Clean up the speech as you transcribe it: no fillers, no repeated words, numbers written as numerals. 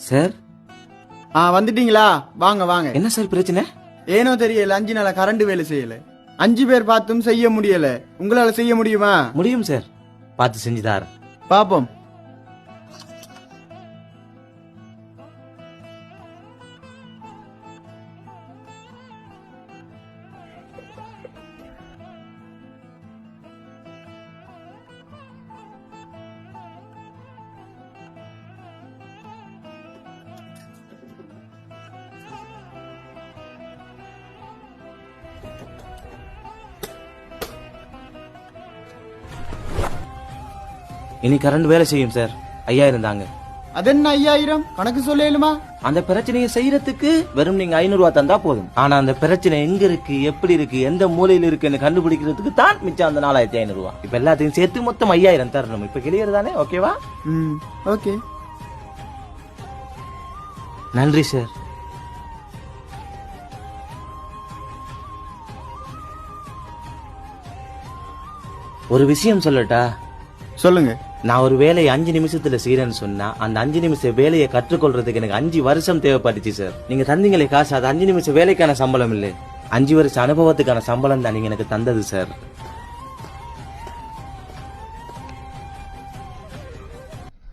Sir வந்துட்டீங்களா? வாங்க வாங்க. என்ன சார் பிரச்சனை? ஏனோ தெரியல, 5 நாளா கரண்ட் வேலை செய்யல. 5 பேர் பார்த்தும் செய்ய முடியல. உங்களால செய்ய முடியுமா? முடியும் சார், பார்த்து செஞ்சுதார். பாப்போம். இனி கரண்ட் வேலை செய்யும் சார். 5000 தாங்க. அது என்ன 5000? கணக்கு சொல்லலுமா? அந்த பிரச்சனையை செய்யறதுக்கு வெறும் நீங்க 500 ரூபாய் தந்தா போதும். ஆனா அந்த பிரச்சனை எங்க இருக்கு, எப்படி இருக்கு, எந்த மூலையில இருக்குன்னு கண்டுபிடிக்கிறதுக்கு தான் மிச்சம் அந்த 4500 ரூபாய். இப்ப எல்லாத்தையும் சேர்த்து மொத்தம் 5000 தரணும். இப்ப கிளியர் தானே? ஓகேவா? ஓகே. நன்றி சார். ஒரு விஷயம் சொல்லட்டா? சொல்லுங்க. நான் ஒரு வேலையை 5 நிமிஷத்துல செய்யறேன்னு சொன்னா அந்த 5 நிமிஷம் வேலையை கற்றுக்கொள்றதுக்கு எனக்கு 5 வருஷம் தேவைப்பட்டுச்சு சார். நீங்க தந்தீங்களே காசு, அது 5 நிமிஷம் வேலைக்கான சம்பளம் இல்லை, 5 வருஷம் அனுபவத்துக்கான சம்பளம் தான் நீங்க எனக்கு தந்தது சார்.